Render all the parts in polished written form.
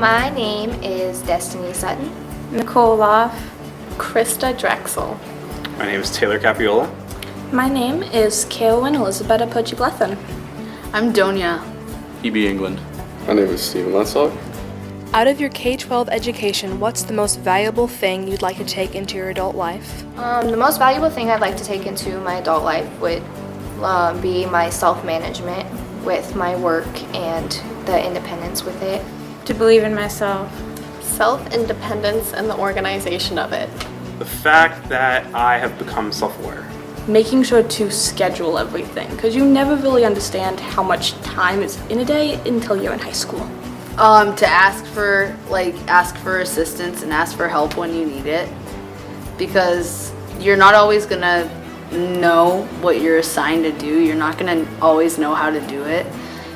My name is Destiny Sutton. Nicole Loff. Krista Drexel. My name is Taylor Capiola. My name is Kaelin Elizabeth Pochiblethen. I'm Donia. E.B. England. My name is Stephen Letzock. Out of your K-12 education, what's the most valuable thing you'd like to take into your adult life? The most valuable thing I'd like to take into my adult life would be my self-management with my work and the independence with it. To believe in myself. Self-independence and the organization of it. The fact that I have become self-aware. Making sure to schedule everything, because you never really understand how much time is in a day until you're in high school. To ask for assistance and ask for help when you need it, because you're not always gonna know what you're assigned to do. You're not gonna always know how to do it,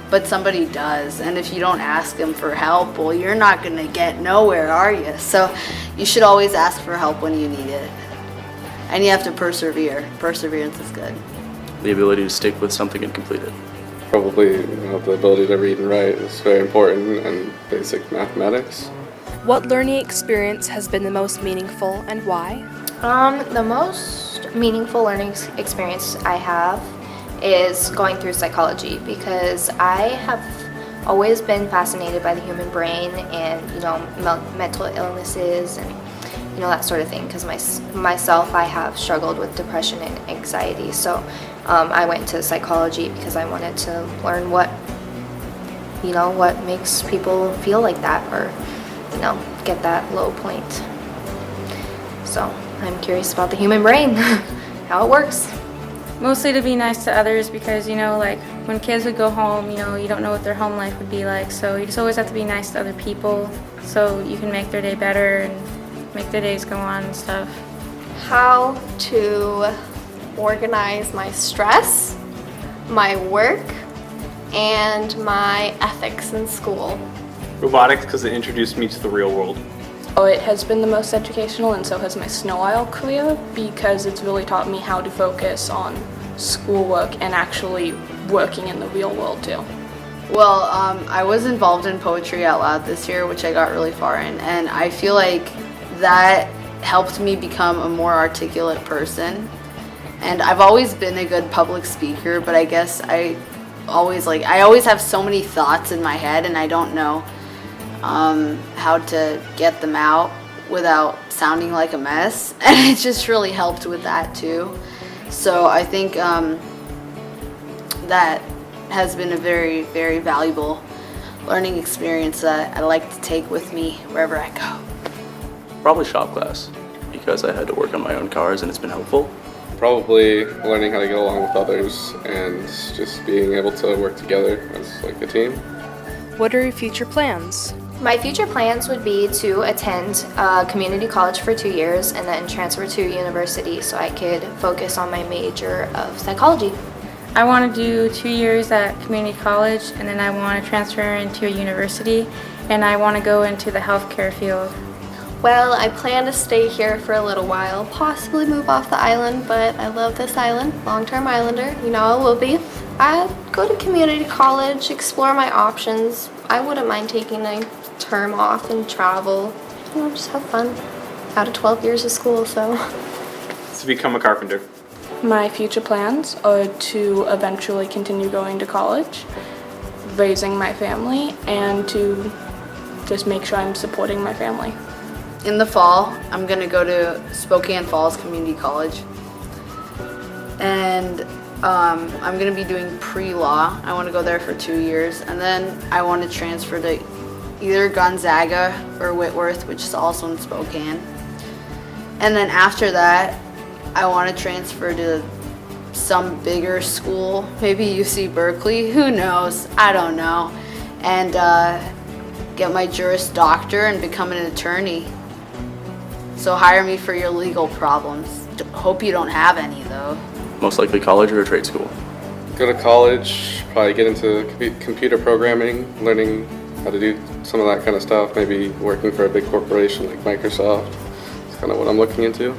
but somebody does, and if you don't ask them for help, well, you're not gonna get nowhere, are you? So you should always ask for help when you need it, and you have to persevere. Perseverance is good. The ability to stick with something and complete it. Probably the ability to read and write is very important, and basic mathematics. What learning experience has been the most meaningful and why? The most meaningful learning experience I have is going through psychology, because I have always been fascinated by the human brain and mental illnesses and that sort of thing, because myself I have struggled with depression and anxiety, so I went to psychology because I wanted to learn what makes people feel like that, or get that low point. So I'm curious about the human brain, how it works. Mostly to be nice to others, because when kids would go home, you don't know what their home life would be like, so you just always have to be nice to other people so you can make their day better and make their days go on and stuff. How to organize my stress, my work, and my ethics in school. Robotics, because it introduced me to the real world. It has been the most educational, and so has my snow aisle career, because it's really taught me how to focus on schoolwork and actually working in the real world too. Well, I was involved in Poetry Out Loud this year, which I got really far in, and I feel like that helped me become a more articulate person. And I've always been a good public speaker, but I guess I always have so many thoughts in my head, and I don't know how to get them out without sounding like a mess, and it just really helped with that too. So I think that has been a very, very valuable learning experience that I like to take with me wherever I go. Probably shop class, because I had to work on my own cars and it's been helpful. Probably learning how to get along with others and just being able to work together as a team. What are your future plans? My future plans would be to attend community college for 2 years and then transfer to university so I could focus on my major of psychology. I want to do 2 years at community college, and then I want to transfer into a university, and I want to go into the healthcare field. Well, I plan to stay here for a little while, possibly move off the island, but I love this island, long-term islander, I will be. I'd go to community college, explore my options. I wouldn't mind taking a term off and travel, just have fun. Out of 12 years of school, so. To become a carpenter. My future plans are to eventually continue going to college, raising my family, and to just make sure I'm supporting my family. In the fall, I'm going to go to Spokane Falls Community College, and I'm going to be doing pre-law. I want to go there for 2 years, and then I want to transfer to either Gonzaga or Whitworth, which is also in Spokane. And then after that, I want to transfer to some bigger school, maybe UC Berkeley, who knows, I don't know, and get my Juris Doctor and become an attorney. So hire me for your legal problems. Hope you don't have any though. Most likely college or a trade school. Go to college, probably get into computer programming, learning how to do some of that kind of stuff, maybe working for a big corporation like Microsoft. It's kind of what I'm looking into.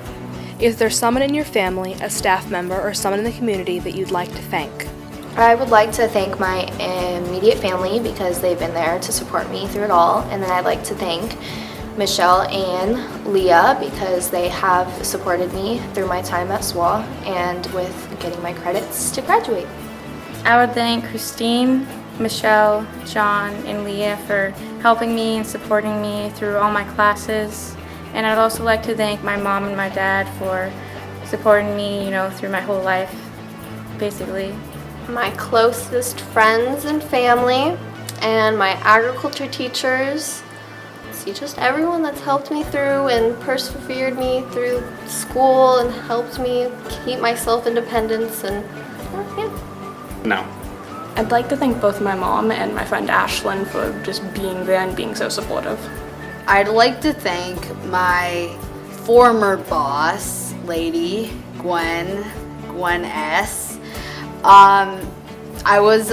Is there someone in your family, a staff member, or someone in the community that you'd like to thank? I would like to thank my immediate family because they've been there to support me through it all. And then I'd like to thank Michelle and Leah because they have supported me through my time at SWA and with getting my credits to graduate. I would thank Christine, Michelle, John, and Leah for helping me and supporting me through all my classes. And I'd also like to thank my mom and my dad for supporting me, through my whole life, basically. My closest friends and family, and my agriculture teachers. See, just everyone that's helped me through and persevered me through school and helped me keep my self-independence and yeah. No. I'd like to thank both my mom and my friend Ashlyn for just being there and being so supportive. I'd like to thank my former boss lady, Gwen S. I was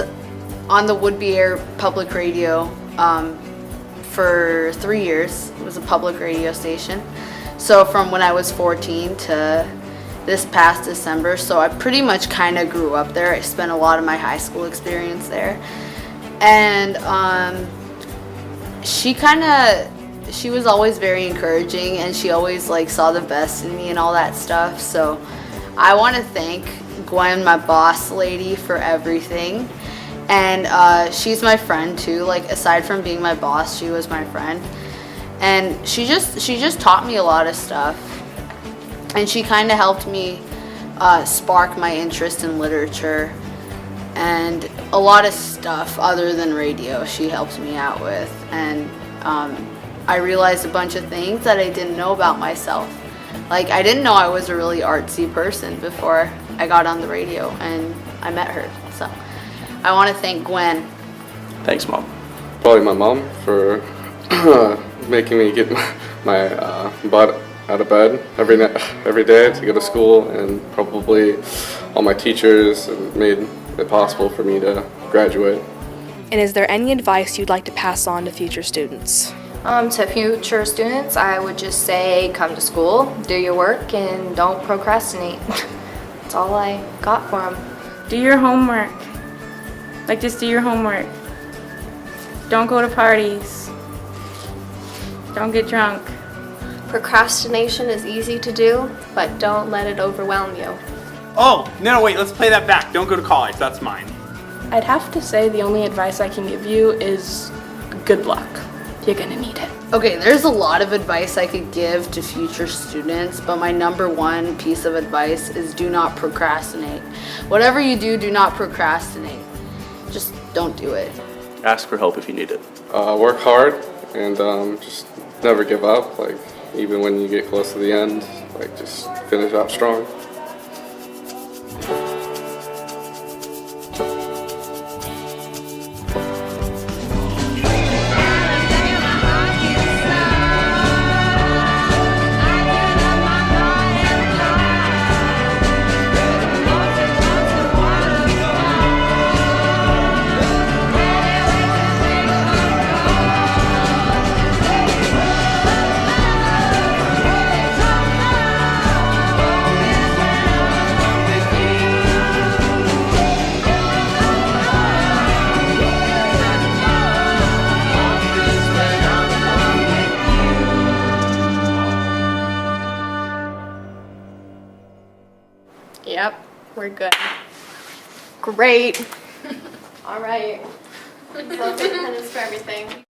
on the Whidbey Air Public Radio for 3 years. It was a public radio station. So from when I was 14 to this past December. So I pretty much kind of grew up there. I spent a lot of my high school experience there. And she was always very encouraging, and she always saw the best in me and all that stuff. So I want to thank Gwen, my boss lady, for everything. And she's my friend too. Aside from being my boss, she was my friend. And she just taught me a lot of stuff. And she kind of helped me spark my interest in literature and a lot of stuff other than radio she helped me out with. And I realized a bunch of things that I didn't know about myself. I didn't know I was a really artsy person before I got on the radio and I met her. So I want to thank Gwen. Thanks, Mom. Probably my mom for making me get my butt out of bed every day to go to school, and probably all my teachers made it possible for me to graduate. And is there any advice you'd like to pass on to future students? To future students, I would just say come to school, do your work, and don't procrastinate. That's all I got for them. Do your homework. Just do your homework. Don't go to parties. Don't get drunk. Procrastination is easy to do, but don't let it overwhelm you. Oh, no, wait, let's play that back. Don't go to college, that's mine. I'd have to say the only advice I can give you is good luck. You're gonna need it. Okay, there's a lot of advice I could give to future students, but my number one piece of advice is do not procrastinate. Whatever you do, do not procrastinate. Just don't do it. Ask for help if you need it. Work hard and just never give up. Even when you get close to the end, just finish out strong. Yep, we're good. Great. All right. Self-independence for everything.